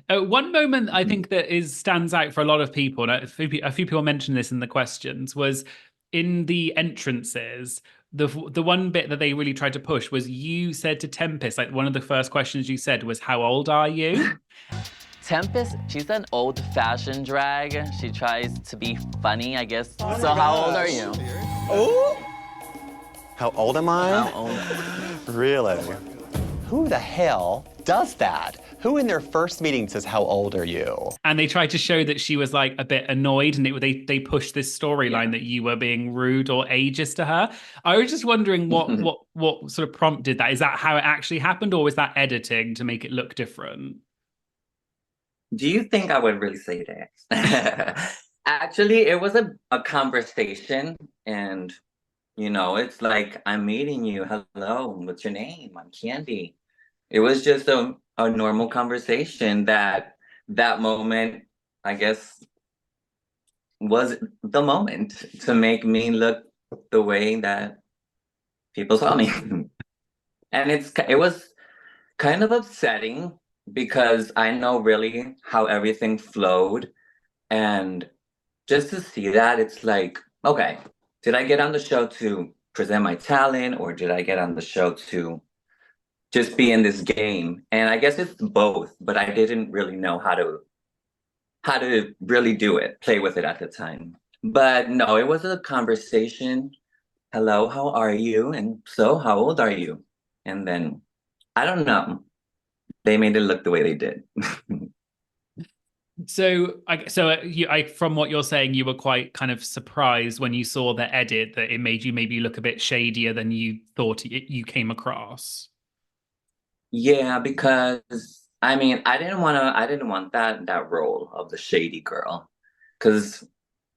One moment I think that is stands out for a lot of people, and a few people mentioned this in the questions, was in the entrances. The one bit that they really tried to push was you said to Tempest, like one of the first questions you said was, "How old are you?" Tempest, she's an old-fashioned drag. She tries to be funny, I guess. So how old are you? Oh! How old am I? How old? Really? Who the hell does that? Who in their first meeting says, how old are you? And they tried to show that she was like a bit annoyed, and they pushed this storyline that you were being rude or ageist to her. I was just wondering what sort of prompted that. Is that how it actually happened, or was that editing to make it look different? Do you think I would really say that? Actually, it was a conversation, and it's like, I'm meeting you. Hello, what's your name? I'm Candy. It was just a normal conversation that moment, I guess, was the moment to make me look the way that people saw me. And it was kind of upsetting because I know really how everything flowed. And just to see that, it's like, okay, did I get on the show to present my talent, or did I get on the show to just be in this game? And I guess it's both, but I didn't really know how to really do it, play with it at the time. But no, it was a conversation. Hello, how are you? And so, how old are you? And then, I don't know. They made it look the way they did. From what you're saying, you were quite kind of surprised when you saw the edit that it made you maybe look a bit shadier than you thought you came across. Yeah, because I mean, I didn't want that role of the shady girl, because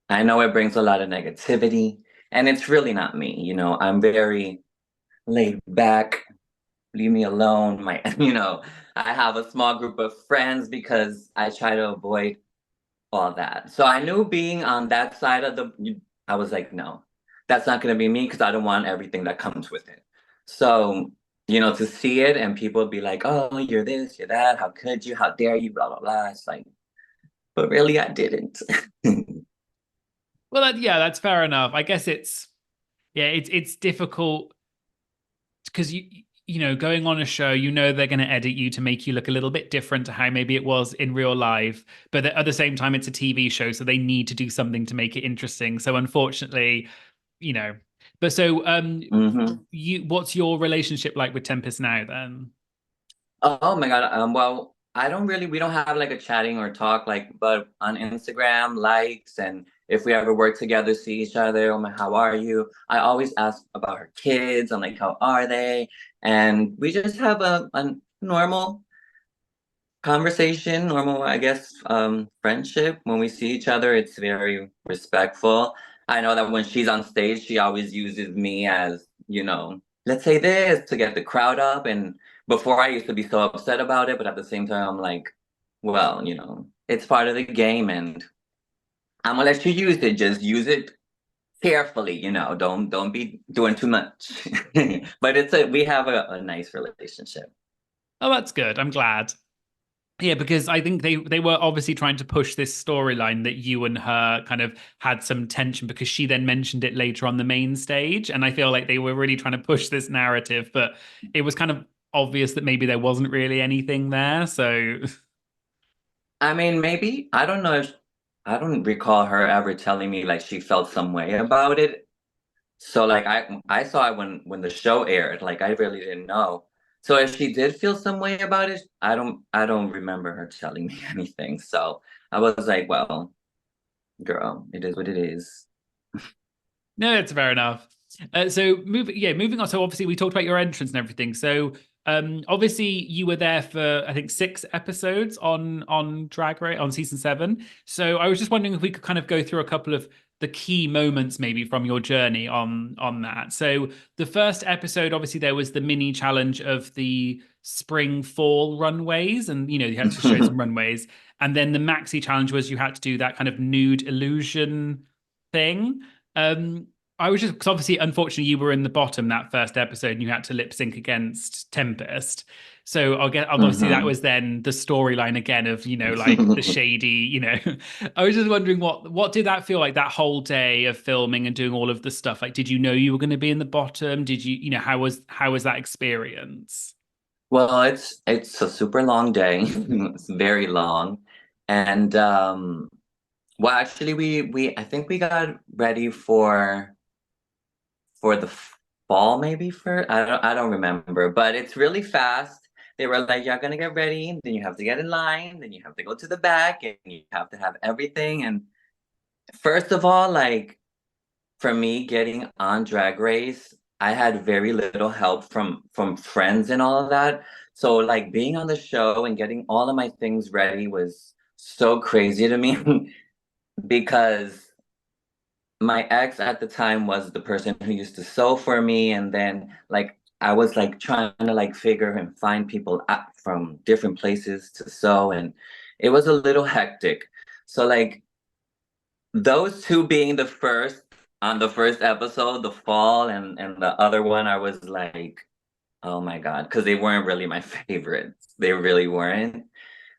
I know it brings a lot of negativity, and it's really not me. I'm very laid back, leave me alone. I have a small group of friends because I try to avoid all that. So I knew being on that side of I was like, no, that's not going to be me, because I don't want everything that comes with it. So, to see it and people be like, oh, you're this, you're that, how could you, how dare you, blah, blah, blah. It's like, but really, I didn't. Well, yeah, that's fair enough. I guess it's difficult because going on a show, they're going to edit you to make you look a little bit different to how maybe it was in real life, but at the same time it's a TV show, so they need to do something to make it interesting. So unfortunately, you know but so Hmm. what's your relationship like with Tempest now then? Oh my God. Well, we don't have like a chatting or talk, like, but on Instagram, likes, and if we ever work together, see each other, oh my, how are you? I always ask about her kids. I'm like, how are they? And we just have a normal conversation, normal, I guess, friendship. When we see each other, it's very respectful. I know that when she's on stage, she always uses me as, let's say this to get the crowd up. And before, I used to be so upset about it, but at the same time, I'm like, well, it's part of the game, and I'm gonna let you use it. Just use it carefully, don't be doing too much. But we have a nice relationship. Oh, that's good. I'm glad. Yeah, because I think they were obviously trying to push this storyline that you and her kind of had some tension, because she then mentioned it later on the main stage. And I feel like they were really trying to push this narrative, but it was kind of obvious that maybe there wasn't really anything there. So I mean, maybe, I don't know, if I don't recall her ever telling me like she felt some way about it. So like I saw it when the show aired, like I really didn't know. So if she did feel some way about it, I don't remember her telling me anything. So I was like, well, girl, it is what it is. no, it's fair enough. Moving on. So obviously we talked about your entrance and everything. So obviously you were there for I think 6 episodes on Drag Race on season 7. So I was just wondering if we could kind of go through a couple of the key moments maybe from your journey on that. So the first episode, obviously there was the mini challenge of the spring fall runways, and you had to show some runways. And then the maxi challenge was you had to do that kind of nude illusion thing. Um, I was just because obviously, unfortunately, you were in the bottom that first episode, and you had to lip sync against Tempest. So obviously that Mm-hmm. was then the storyline again of like the shady. I was just wondering what did that feel like that whole day of filming and doing all of the stuff? Like, did you know you were going to be in the bottom? Did how was that experience? Well, it's a super long day. It's very long. And well, actually we I think we got ready for the fall maybe for I don't remember, but it's really fast. They were like, "You're gonna get ready, then you have to get in line, then you have to go to the back, and you have to have everything." And first of all, like for me getting on Drag Race, I had very little help from friends and all of that. So like being on the show and getting all of my things ready was so crazy to me because my ex at the time was the person who used to sew for me, and then like I was like trying to like figure and find people from different places to sew, and it was a little hectic. So like those two being the first on the first episode, the fall, and the other one, I was like, oh my God, because they weren't really my favorites. They really weren't.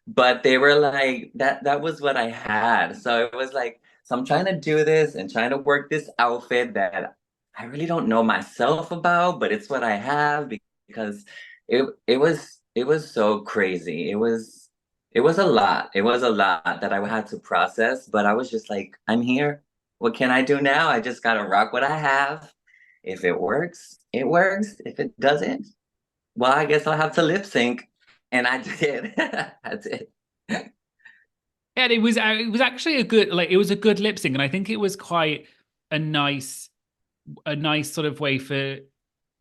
But they were like that was what I had. So it was like, so I'm trying to do this and trying to work this outfit that I really don't know myself about, but it's what I have because it was so crazy. It was a lot. It was a lot that I had to process, but I was just like, I'm here. What can I do now? I just gotta rock what I have. If it works, it works. If it doesn't, well, I guess I'll have to lip sync. And I did. I did. And it was actually a good like it was a good lip sync, and I think it was quite a nice sort of way for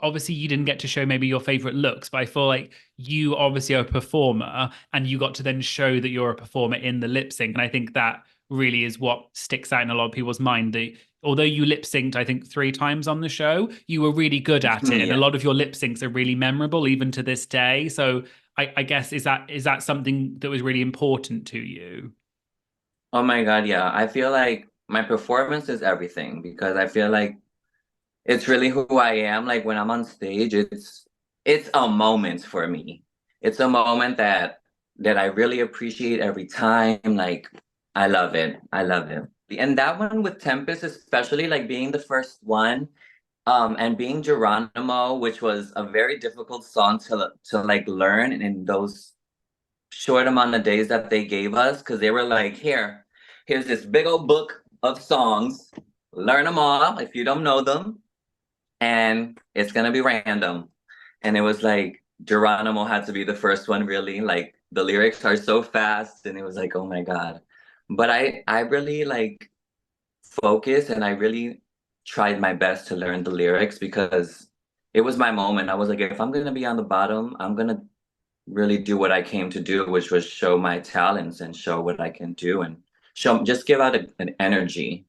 obviously you didn't get to show maybe your favorite looks, but I feel like you obviously are a performer and you got to then show that you're a performer in the lip sync. And I think that really is what sticks out in a lot of people's mind. Although you lip synced, I think 3 times on the show, you were really good at it. And a Yeah. lot of your lip syncs are really memorable even to this day. So I guess is that something that was really important to you? Oh my God, yeah. I feel like my performance is everything because I feel like it's really who I am. Like when I'm on stage, it's a moment for me. It's a moment that I really appreciate every time. Like I love it. I love it. And that one with Tempest, especially like being the first one, and being Geronimo, which was a very difficult song to like learn in those short amount of days that they gave us, because they were like, here's this big old book of songs, learn them all if you don't know them, and it's gonna be random. And it was like Geronimo had to be the first one, really. Like the lyrics are so fast, and it was like, oh my God. But I really like focused and I really tried my best to learn the lyrics because it was my moment. I was like, if I'm gonna be on the bottom, I'm gonna really do what I came to do, which was show my talents and show what I can do and show just give out an energy.